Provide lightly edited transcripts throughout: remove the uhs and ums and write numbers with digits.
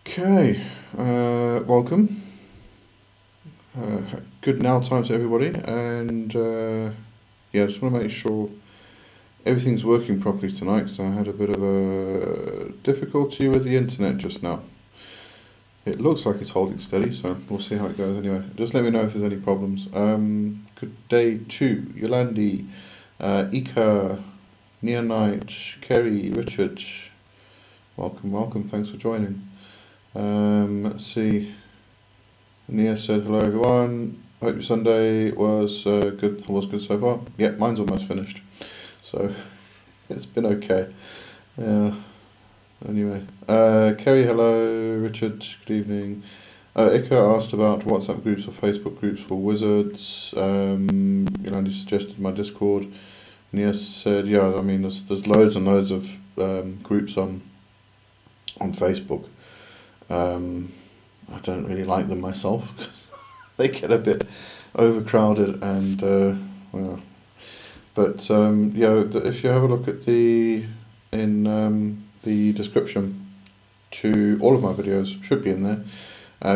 Okay, welcome. Good now time to everybody, and yeah, just want to make sure everything's working properly tonight because I had a bit of a difficulty with the internet just now. It looks like it's holding steady, so we'll see how it goes anyway. Just let me know if there's any problems. Good day to Yolandi, Ika, Neonite, Kerry, Richard. Welcome, welcome. Thanks for joining. Let's see. Nia said, hello everyone, hope your Sunday was good. Was good so far. Yeah, mine's almost finished, so it's been okay. Yeah. Anyway, Kerry, hello. Richard, good evening. Ika asked about WhatsApp groups or Facebook groups for wizards. Yolandi suggested my Discord. Nia said, yeah, I mean, there's loads and loads of groups on Facebook. I don't really like them myself because they get a bit overcrowded and well, but yeah, if you have a look at the description to all of my videos, should be in there.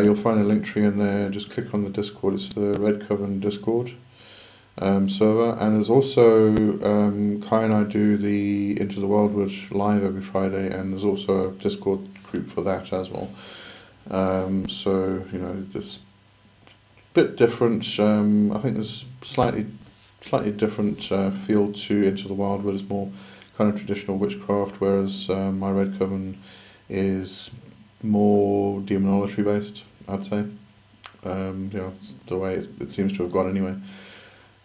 You'll find a link tree in there. Just click on the Discord. It's the Red Coven Discord server, and there's also Kai and I do the Into the Wildwood live every Friday, and there's also a Discord group for that as well. So you know, it's a bit different. I think there's slightly different feel to Into the Wildwood. It's more kind of traditional witchcraft, whereas my Red Coven is more demonology based, I'd say. You know, it's the way it seems to have gone anyway.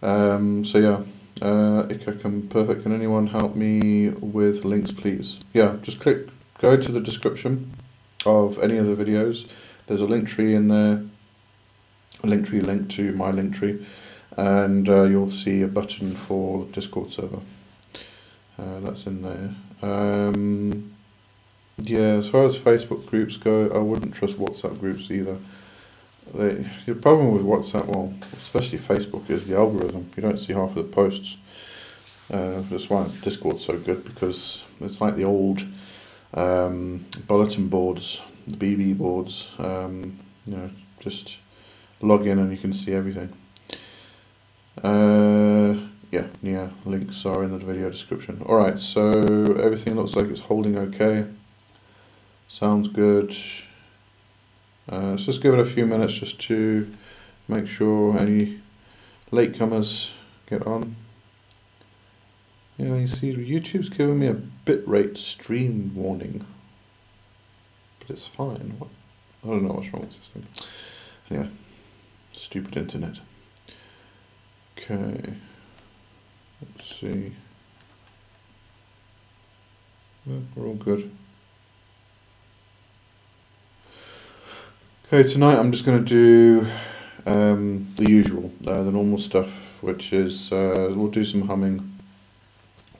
So yeah, perfect. Can anyone help me with links, please? Yeah, just go into the description of any of the videos. There's a link tree in there, a link tree linked to my link tree, and you'll see a button for the Discord server. That's in there. Yeah, as far as Facebook groups go, I wouldn't trust WhatsApp groups either. The problem with WhatsApp, well, especially Facebook, is the algorithm. You don't see half of the posts. That's why Discord's so good, because it's like the old bulletin boards, the BB boards. You know, just log in and you can see everything. Yeah, links are in the video description. Alright, so everything looks like it's holding okay. Sounds good. Let's just give it a few minutes just to make sure any latecomers get on. Yeah, you see YouTube's giving me a bitrate stream warning, but it's fine. I don't know what's wrong with this thing. Yeah, stupid internet. Okay, let's see. Yeah, we're all good. Okay, tonight I'm just going to do the usual, the normal stuff, which is we'll do some humming.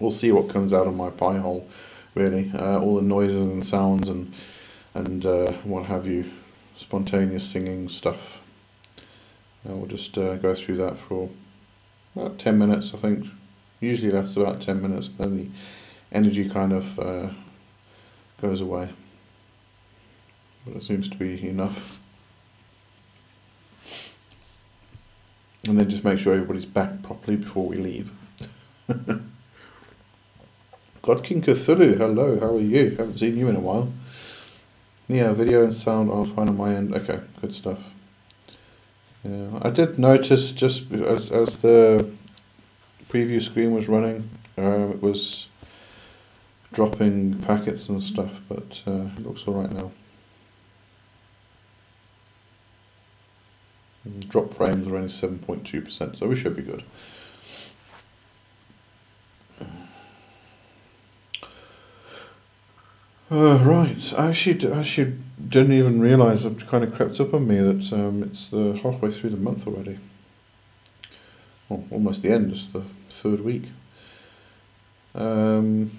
We'll see what comes out of my pie hole, really. All the noises and sounds and what have you, spontaneous singing stuff. We'll just go through that for about 10 minutes, I think. Usually lasts about 10 minutes, and then the energy kind of goes away. But it seems to be enough. And then just make sure everybody's back properly before we leave. God King Cthulhu, hello, how are you? Haven't seen you in a while. Yeah, video and sound are fine on my end. Okay, good stuff. Yeah, I did notice just as the preview screen was running, it was dropping packets and stuff, but it looks alright now. And drop frames are only 7.2%, so we should be good. Right, I actually didn't even realise it kind of crept up on me that it's the halfway through the month already. Well, almost the end, it's the third week. God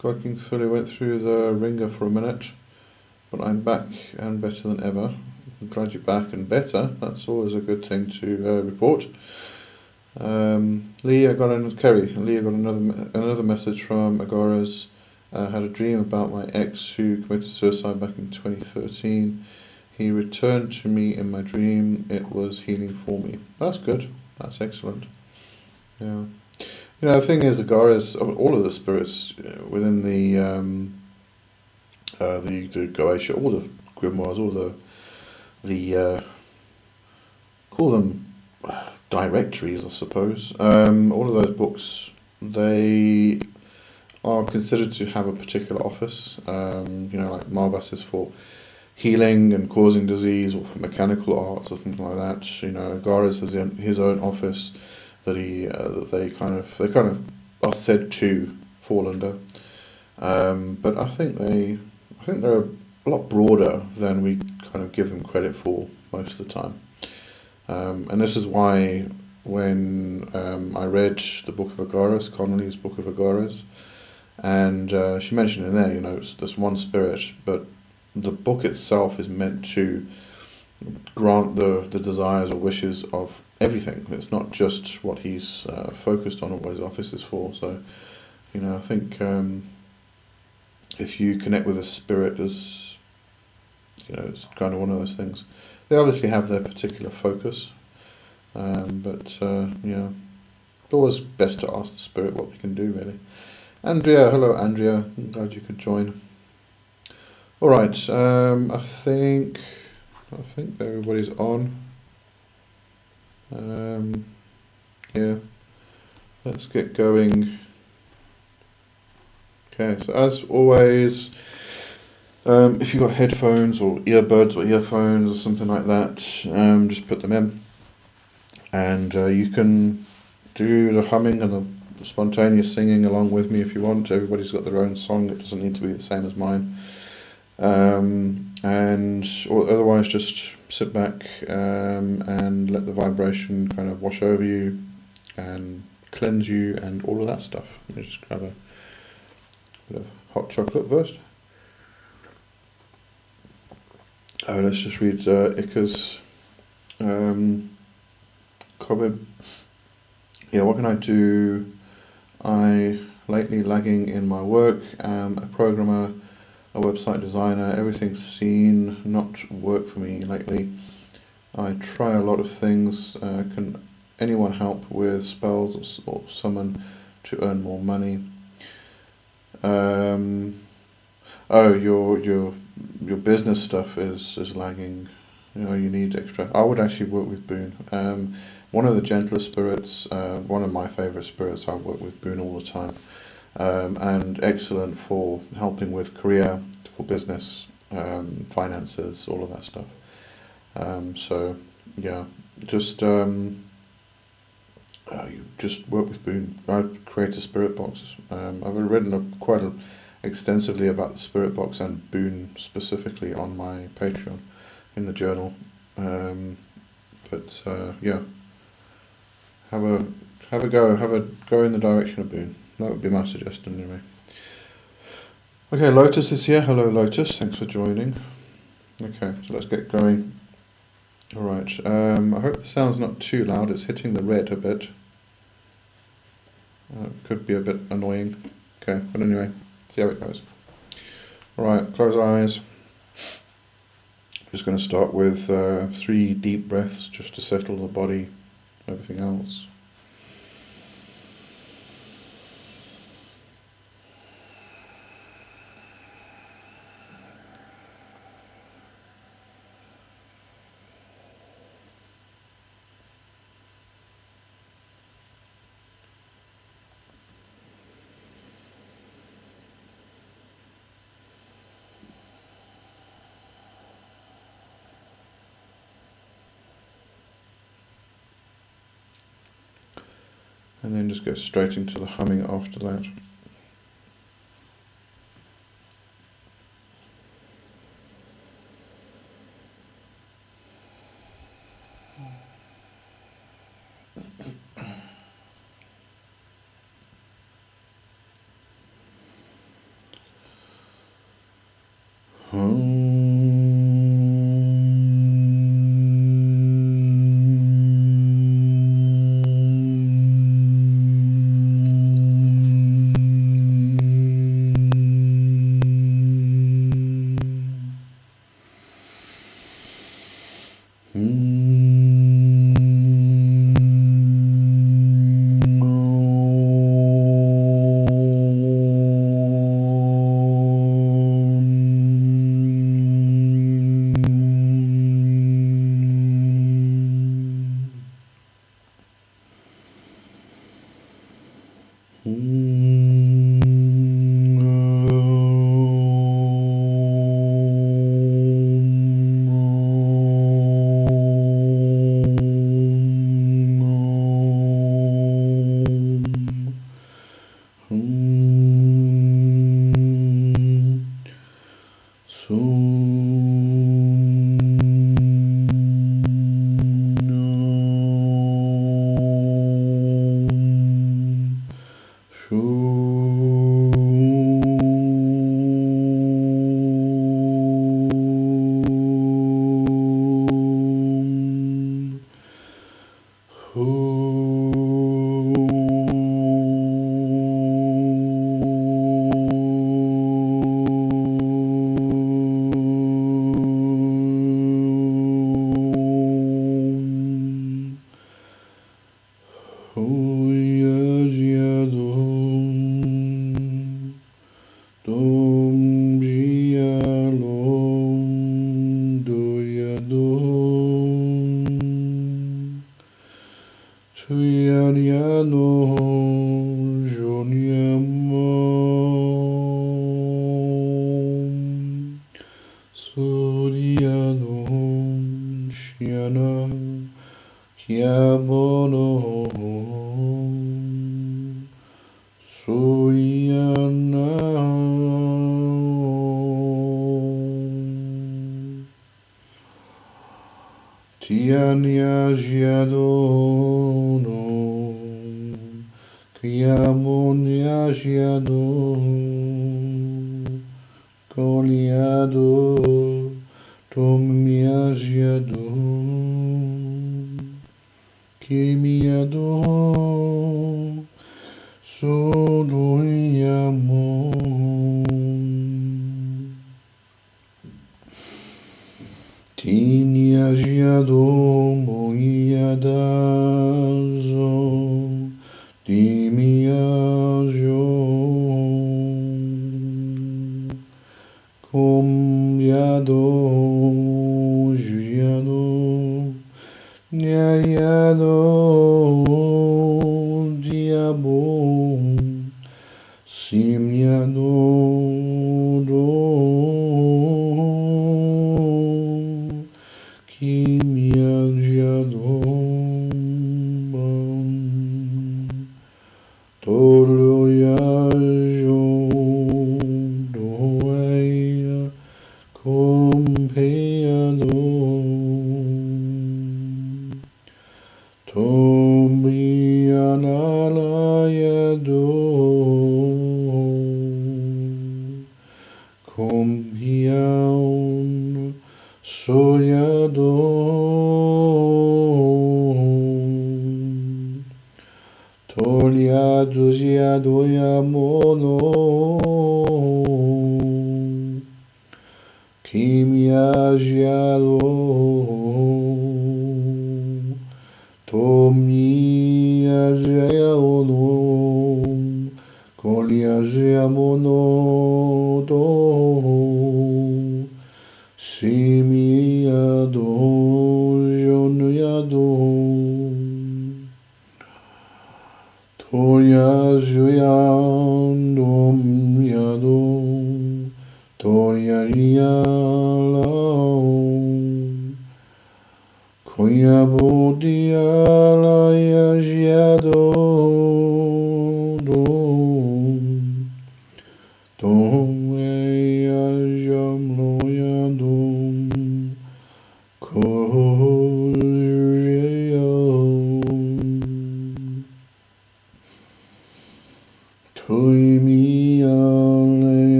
King Cthulhu went through the ringer for a minute, but I'm back and better than ever. I'm glad you're back and better. That's always a good thing to report. Lee, I got another message from Agora's. Had a dream about my ex who committed suicide back in 2013. He returned to me in my dream. It was healing for me. That's good. That's excellent. Yeah. You know, the thing is, the Garas, all of the spirits within the Goetia, all the grimoires, all the call them directories, I suppose. All of those books, they are considered to have a particular office. You know, like Marbas is for healing and causing disease, or for mechanical arts or something like that. You know, Garas has his own office that they kind of are said to fall under. But I think they're a lot broader than we kind of give them credit for most of the time. And this is why when I read the Book of Agaras, Connolly's Book of Agaras, and she mentioned in there, you know, it's this one spirit, but the book itself is meant to grant the desires or wishes of everything. It's not just what he's focused on or what his office is for. So, you know, I think if you connect with a spirit, as you know, it's kind of one of those things. They obviously have their particular focus, but yeah, it's always best to ask the spirit what they can do, really. Andrea, hello Andrea, I'm glad you could join. All right, I think everybody's on. Yeah, let's get going. Okay, so as always, if you've got headphones or earbuds or earphones or something like that, just put them in, and you can do the humming and the spontaneous singing along with me if you want. Everybody's got their own song, it doesn't need to be the same as mine. Or otherwise just sit back and let the vibration kind of wash over you and cleanse you and all of that stuff. Let me just grab a bit of hot chocolate first. Let's just read Ika's comment. Yeah, what can I do? I lately lagging in my work. A programmer, a website designer, everything's seen not work for me lately. I try a lot of things. Can anyone help with spells or summon to earn more money? Oh, your business stuff is lagging. You know, you need extra. I would actually work with Boone. One of the gentler spirits, one of my favourite spirits. I work with Boone all the time. And excellent for helping with career, for business, finances, all of that stuff. So yeah, just you just work with Boone. I create a spirit box. I've written quite extensively about the spirit box and Boone specifically on my Patreon in the journal. But yeah, have a go in the direction of Boone. That would be my suggestion anyway. Okay, Lotus is here. Hello Lotus, thanks for joining. Okay, so let's get going. Alright, I hope the sound's not too loud. It's hitting the red a bit. Could be a bit annoying. Okay, but anyway, see how it goes. Alright, close eyes. Just going to start with 3 deep breaths just to settle the body, everything else. And then just go straight into the humming after that.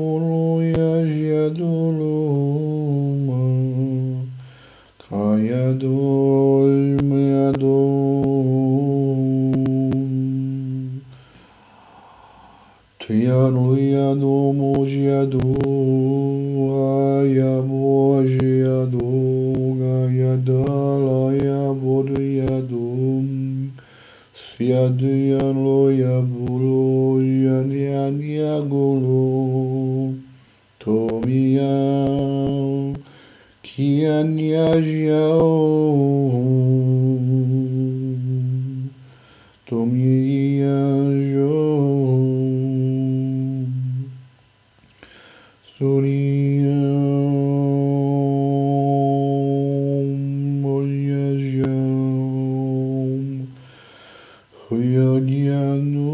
molo yajaduluma kayadol meadom tiano yano mojiado ayamojiado gayadala yabodiyadum Siaduyan loya bulo yan yagolo Tomiya kian yajiao Tomiya jo Suniya moyajam Huyadiano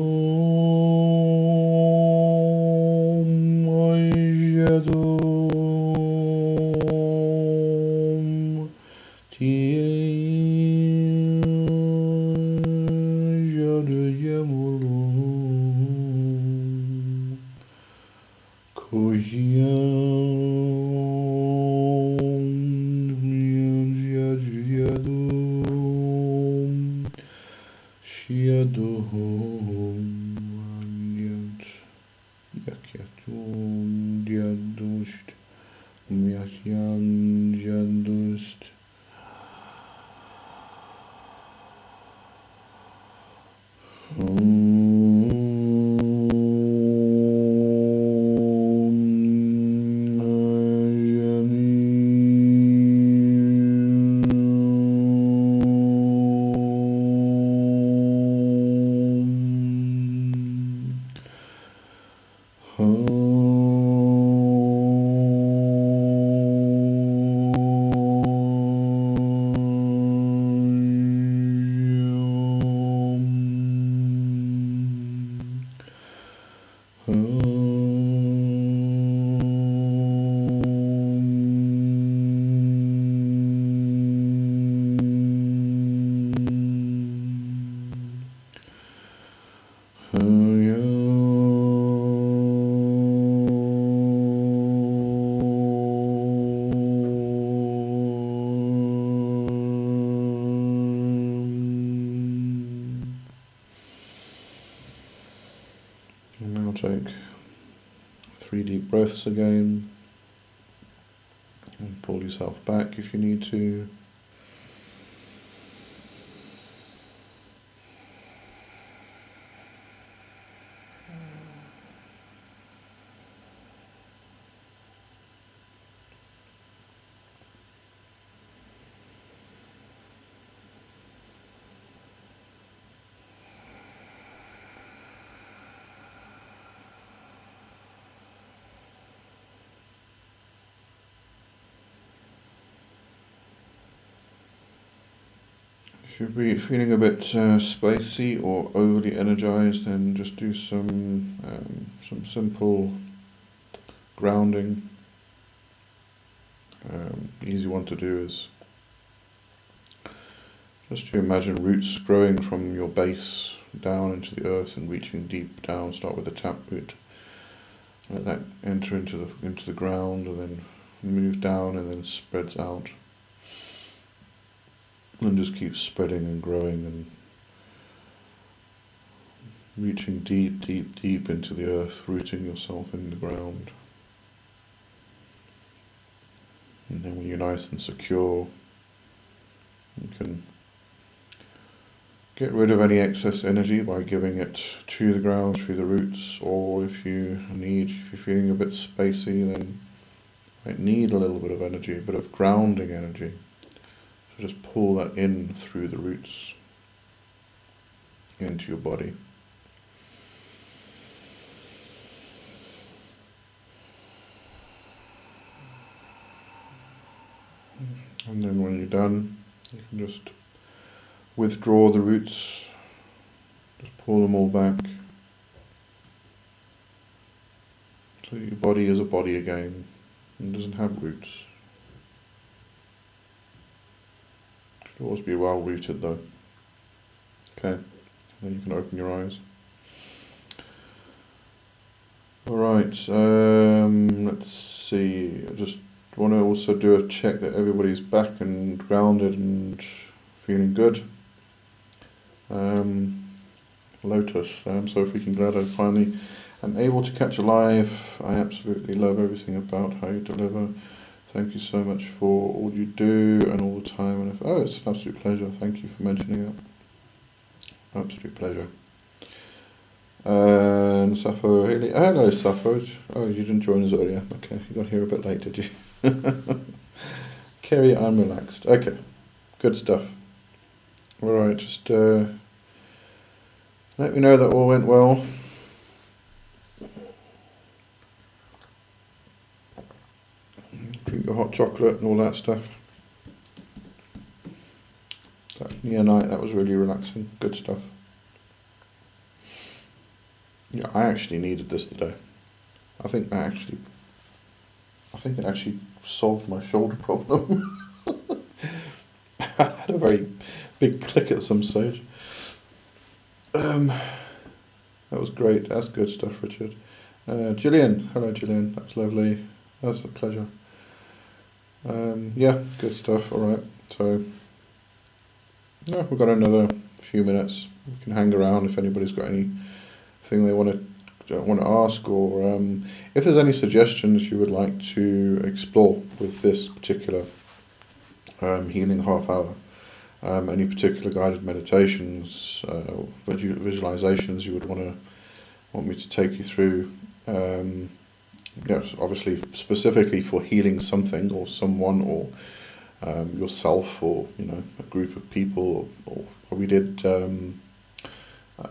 Moijadom Tijadayamulum Kojiam Yajadum Shiadohom Yad Yakyatum Diadust Myakyan Jadust And now take 3 deep breaths again and pull yourself back if you need to. If you're feeling a bit spacey or overly energized, then just do some simple grounding. Easy one to do is just to imagine roots growing from your base down into the earth and reaching deep down. Start with the taproot. Let that enter into the ground and then move down and then spreads out. And just keep spreading and growing and reaching deep, deep, deep into the earth, rooting yourself in the ground. And then when you're nice and secure, you can get rid of any excess energy by giving it to the ground through the roots, or if you're feeling a bit spacey, then you might need a little bit of energy, a bit of grounding energy. So just pull that in through the roots into your body. And then when you're done, you can just withdraw the roots, just pull them all back. So your body is a body again, and doesn't have roots. It should always be well rooted though. Okay, then you can open your eyes. Alright, let's see. I just want to also do a check that everybody's back and grounded and feeling good. Lotus, I'm so freaking glad I finally am able to catch a live. I absolutely love everything about how you deliver. Thank you so much for all you do and all the time. And oh, it's an absolute pleasure. Thank you for mentioning it. Absolute pleasure. And Sappho Haley. Hello, Sappho. Oh, you didn't join us earlier. Okay, you got here a bit late, did you? Kerry, I'm relaxed. Okay, good stuff. Alright, just let me know that all went well. Drink your hot chocolate and all that stuff. That Nia night, that was really relaxing. Good stuff. Yeah, I actually needed this today. I think it actually solved my shoulder problem. I had a very big click at some stage. That was great. That's good stuff, Richard. Gillian, hello Gillian. That's lovely. That's a pleasure. Yeah, good stuff. All right. So, yeah, we've got another few minutes. We can hang around if anybody's got anything they want to ask, or if there's any suggestions you would like to explore with this particular healing half hour. Any particular guided meditations, visualizations you would want me to take you through. Yes, obviously specifically for healing something or someone, or yourself, or a group of people, or we did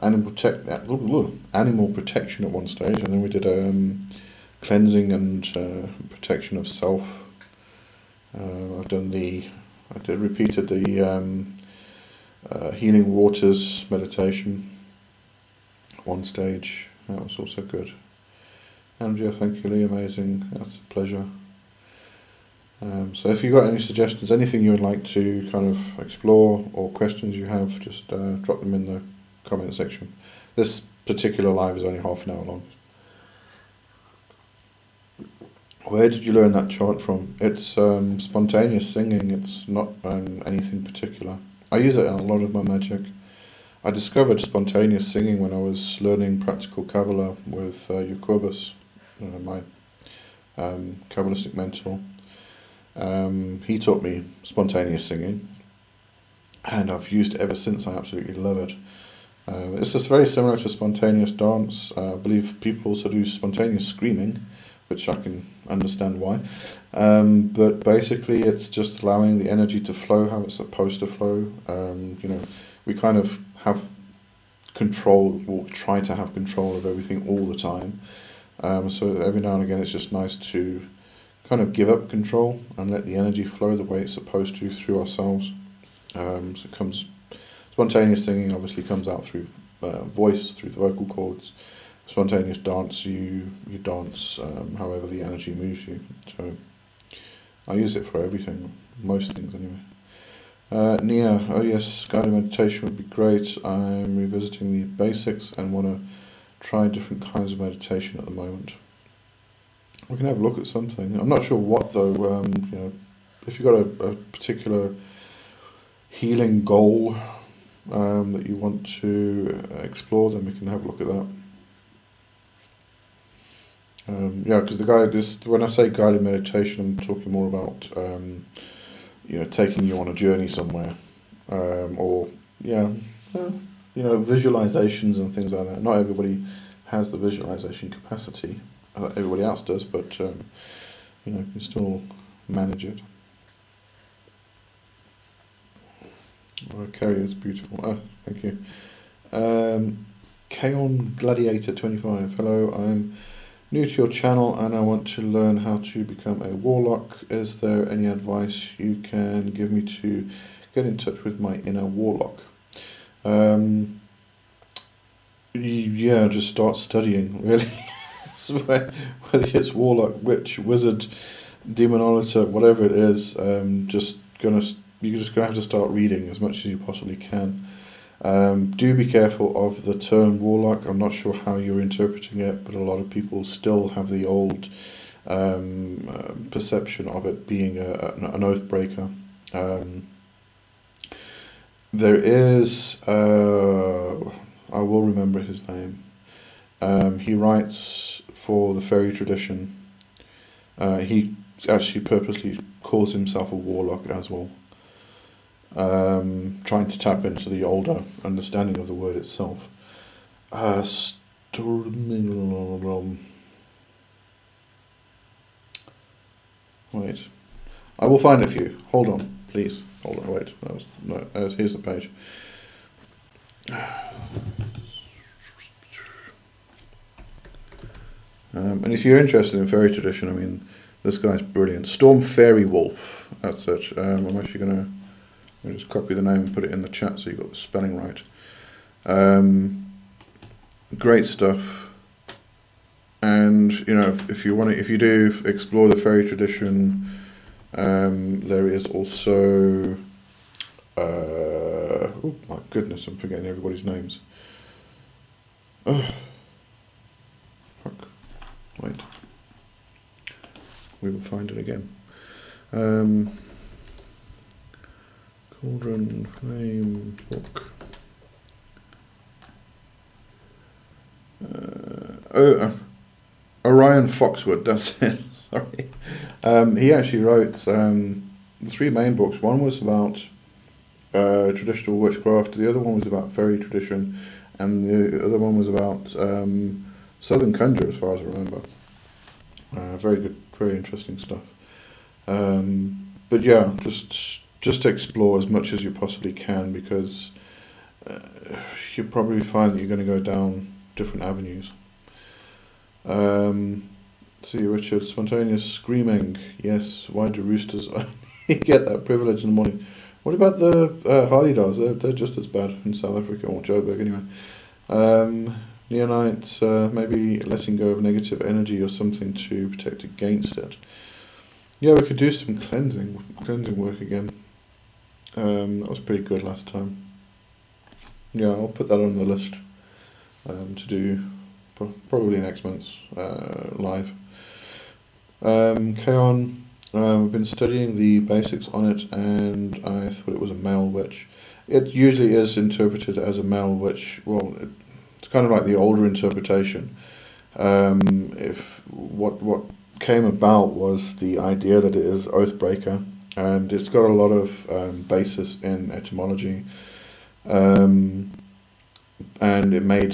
animal protection at one stage, and then we did cleansing and protection of self. I repeated the healing waters meditation at one stage. That was also good. Andrea, thank you, Lee, amazing. That's a pleasure. So if you've got any suggestions, anything you would like to kind of explore, or questions you have, just drop them in the comment section. This particular live is only half an hour long. Where did you learn that chant from? It's spontaneous singing. It's not anything particular. I use it in a lot of my magic. I discovered spontaneous singing when I was learning practical Kabbalah with Jacobus, my Kabbalistic mentor. He taught me spontaneous singing, and I've used it ever since. I absolutely love it. It's just very similar to spontaneous dance. I believe people also do spontaneous screaming, which I can understand why. But basically it's just allowing the energy to flow how it's supposed to flow. We kind of have control, or try to have control of everything all the time. So every now and again it's just nice to kind of give up control and let the energy flow the way it's supposed to through ourselves. Spontaneous singing obviously comes out through voice, through the vocal cords. Spontaneous dance, you dance however the energy moves you. So I use it for everything, most things anyway. Nia, oh yes, guided meditation would be great. I'm revisiting the basics and want to try different kinds of meditation at the moment. We can have a look at something. I'm not sure what though. If you've got a particular healing goal that you want to explore, then we can have a look at that. Because when I say guided meditation, I'm talking more about taking you on a journey somewhere, visualizations and things like that. Not everybody has the visualization capacity. Everybody else does, but you can still manage it. Carrie is beautiful. Thank you. Kaon Gladiator 25. Hello, I'm new to your channel and I want to learn how to become a warlock. Is there any advice you can give me to get in touch with my inner warlock? Just start studying, really. So whether it's warlock, witch, wizard, demonologist, whatever it is, you're just gonna have to start reading as much as you possibly can. Do be careful of the term warlock. I'm not sure how you're interpreting it, but a lot of people still have the old perception of it being an oath breaker. There is, I will remember his name. He writes for the fairy tradition. He actually purposely calls himself a warlock as well, trying to tap into the older understanding of the word itself. Wait, I will find it for you. Hold on, please. Hold on, wait. Here's the page. And if you're interested in fairy tradition, I mean, this guy's brilliant. Storm Fairy Wolf, that's it. I'm actually going to just copy the name and put it in the chat so you've got the spelling right. Great stuff. And, you know, if you do explore the fairy tradition, there is also, oh my goodness, I'm forgetting everybody's names. Oh, fuck. Wait, we will find it again. Cauldron Flame book. Orion Foxwood, that's it. Sorry. He actually wrote the three main books. One was about traditional witchcraft, the other one was about fairy tradition, and the other one was about Southern Conjure, as far as I remember. Very good, very interesting stuff. But yeah, just explore as much as you possibly can, because you probably find that you're going to go down different avenues. See, Richard, spontaneous screaming. Yes, why do roosters get that privilege in the morning? What about the Hardy-Dars? They're just as bad in South Africa, or Joburg anyway. Neonite, maybe letting go of negative energy or something to protect against it. Yeah, we could do some cleansing work again. That was pretty good last time. Yeah, I'll put that on the list to do probably next month's live. Kaon, I've been studying the basics on it, and I thought it was a male witch. It usually is interpreted as a male witch. Well, it's kind of like the older interpretation. If what came about was the idea that it is Oathbreaker, and it's got a lot of basis in etymology, and it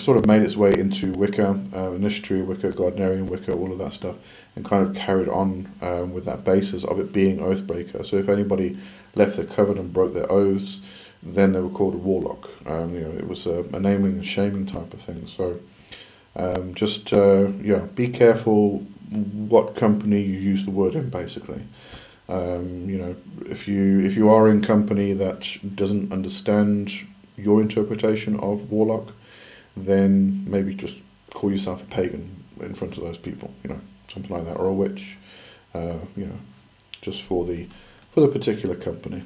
sort of made its way into Wicca, Initiatory Wicca, Gardnerian Wicca, all of that stuff, and kind of carried on with that basis of it being Oathbreaker. So if anybody left their coven and broke their oaths, then they were called a warlock. It was a naming and shaming type of thing. So be careful what company you use the word in, basically. If you are in company that doesn't understand your interpretation of warlock, then maybe just call yourself a pagan in front of those people, something like that, or a witch, just for the particular company.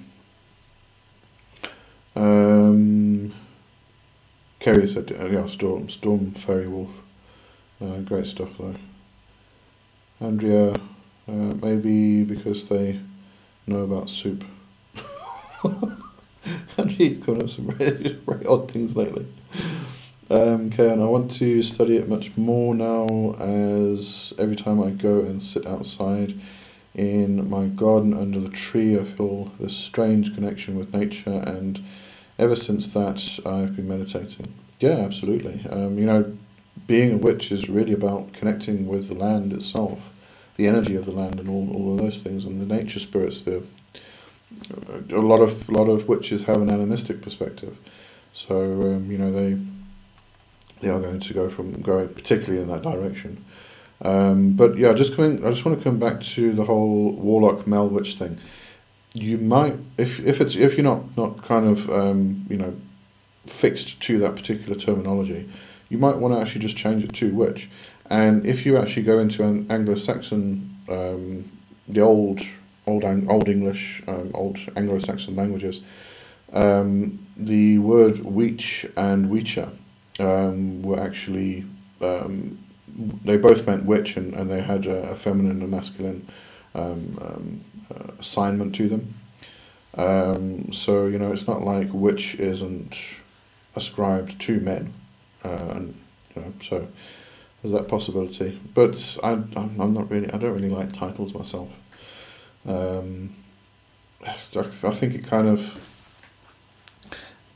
Kerry said, Storm Fairy Wolf, great stuff though. Andrea, maybe because they know about soup. Andrea, you've come up with some very odd things lately. Okay, and I want to study it much more now, as every time I go and sit outside in my garden under the tree, I feel this strange connection with nature, and ever since that, I've been meditating. Yeah, absolutely. Being a witch is really about connecting with the land itself, the energy of the land, and all of those things, and the nature spirits. A lot of witches have an animistic perspective, so they are going to go particularly in that direction. But yeah, I just want to come back to the whole warlock male witch thing. You might, if you're not kind of fixed to that particular terminology, you might want to actually just change it to witch. And if you actually go into an Anglo-Saxon, the old English, old Anglo-Saxon languages, The word weech and weecher were actually, they both meant witch, and they had a feminine and a masculine assignment to them. So, it's not like witch isn't ascribed to men, and so there's that possibility. But I'm not really, I don't really like titles myself. I think it kind of,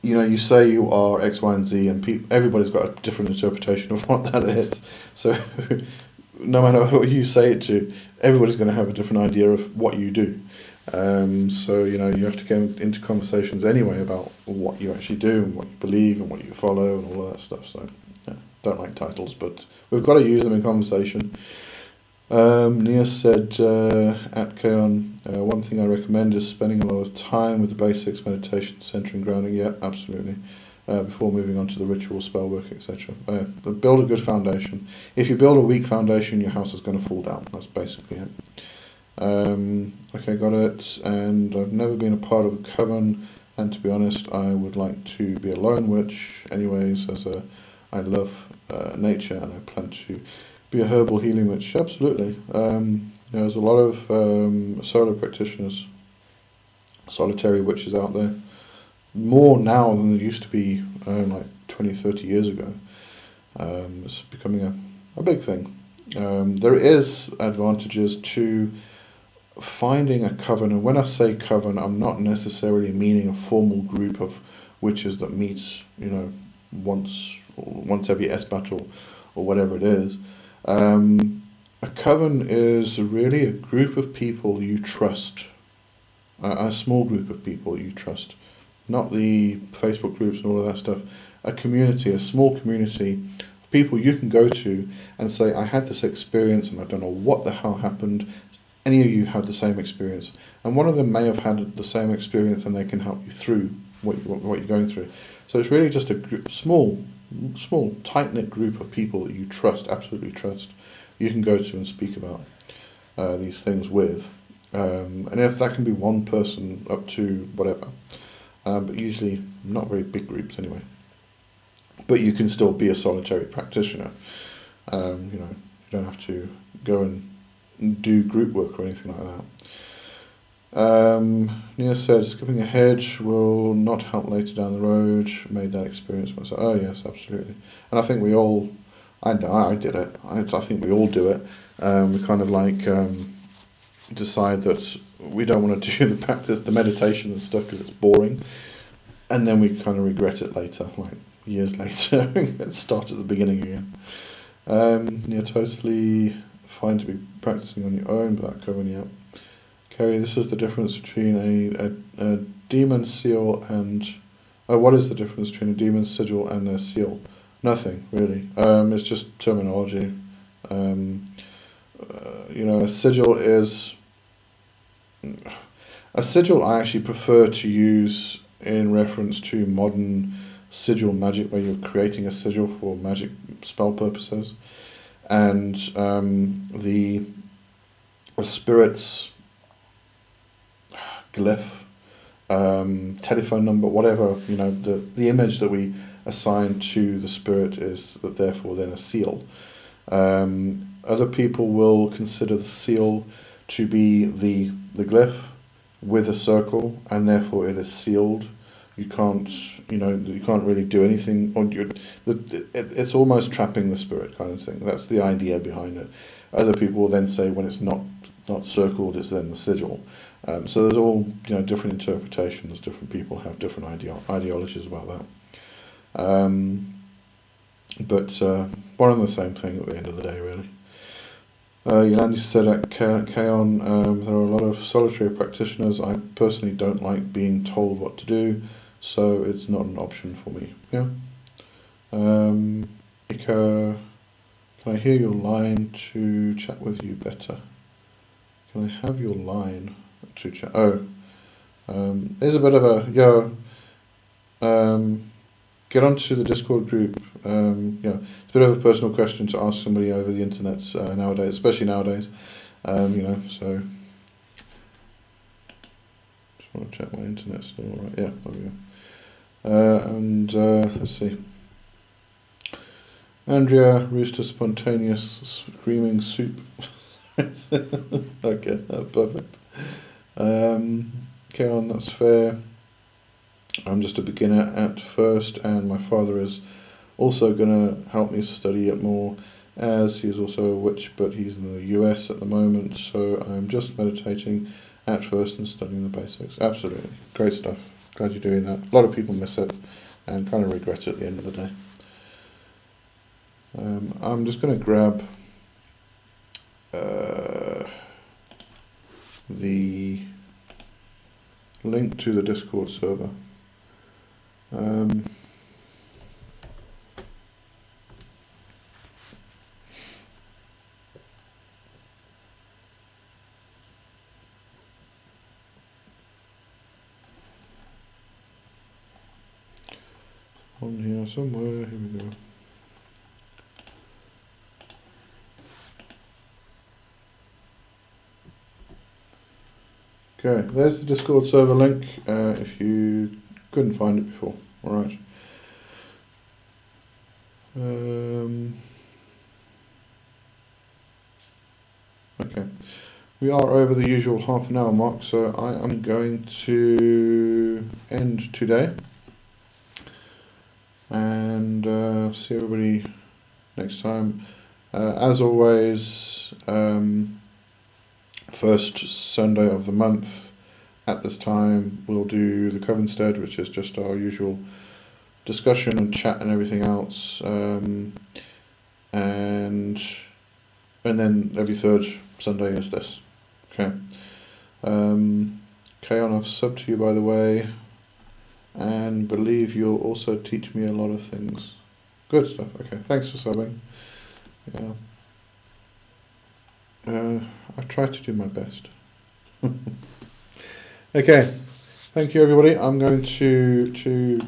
you say you are X, Y, and Z, and everybody's got a different interpretation of what that is. So no matter what you say it to, everybody's going to have a different idea of what you do. So you have to get into conversations anyway about what you actually do and what you believe and what you follow and all of that stuff. So yeah, don't like titles, but we've got to use them in conversation. Nia said, at Kaon, one thing I recommend is spending a lot of time with the basics, meditation, centering, grounding. Yeah, absolutely. Before moving on to the ritual, spell work, etc. Build a good foundation. If you build a weak foundation, your house is going to fall down. That's basically it. Okay, got it. And I've never been a part of a coven, and to be honest, I would like to be a lone witch anyways, as I love nature, and I plan to be a herbal healing witch. Absolutely. There's a lot of solo practitioners, solitary witches out there. More now than there used to be like 20, 30 years ago. It's becoming a big thing. There is advantages to finding a coven, and when I say coven, I'm not necessarily meaning a formal group of witches that meets, once every esbat or whatever it is. A coven is really a group of people you trust, a small group of people you trust, not the Facebook groups and all of that stuff. A community, a small community of people you can go to and say, I had this experience and I don't know what the hell happened. Any of you have the same experience, and one of them may have had the same experience, and they can help you through what you're going through. So it's really just a small, tight-knit group of people that you trust, absolutely trust. You can go to and speak about these things with, and if that can be one person up to whatever, but usually not very big groups anyway. But you can still be a solitary practitioner. You don't have to go and do group work or anything like that. Nia said, skipping ahead will not help later down the road. Made that experience myself. Oh yes, absolutely. And I think we all, I know I did it. I think we all do it. We kind of like decide that we don't want to do the practice, the meditation and stuff because it's boring, and then we kind of regret it later, like years later, and start at the beginning again. Nia, totally fine to be practicing on your own without covering up. Kerry, this is the difference between a demon seal and... what is the difference between a demon sigil and their seal? Nothing, really. It's just terminology. A sigil is... A sigil I actually prefer to use in reference to modern sigil magic, where you're creating a sigil for magic spell purposes. And the spirit's glyph, telephone number, whatever, the image that we assign to the spirit is therefore then a seal. Other people will consider the seal to be the glyph with a circle, and therefore it is sealed. You can't really do anything, or it's almost trapping the spirit kind of thing. That's the idea behind it. Other people will then say when it's not circled, it's then the sigil. So there's all different interpretations. Different people have different ideologies about that. But one and the same thing at the end of the day, really. Yolandi said at Kaon, there are a lot of solitary practitioners. I personally don't like being told what to do, so it's not an option for me. Yeah. Ika, can I hear your line to chat with you better? Can I have your line to chat? Oh, there's a bit of a get onto the Discord group. It's a bit of a personal question to ask somebody over the internet nowadays, especially nowadays. So Just want to check my internet's still alright. Yeah, there we go. Let's see. Andrea, Rooster Spontaneous Screaming Soup. Okay, perfect. Okay, on, that's fair. I'm just a beginner at first, and my father is also going to help me study it more, as he's also a witch, but he's in the US at the moment, so I'm just meditating at first and studying the basics. Absolutely. Great stuff. Glad you're doing that. A lot of people miss it and kind of regret it at the end of the day. I'm just going to grab the link to the Discord server. On here somewhere, here we go. Okay, there's the Discord server link, if you couldn't find it before. Alright. Okay, we are over the usual half an hour mark, so I am going to end today, and see everybody next time. As always, first Sunday of the month at this time we'll do the Covenstead, which is just our usual discussion and chat and everything else, and then every third Sunday is this. Okay. Kayon, I've subbed to you, by the way, and believe you'll also teach me a lot of things. Good stuff. Okay, thanks for subbing. Yeah. I try to do my best. Okay, thank you everybody. I'm going to go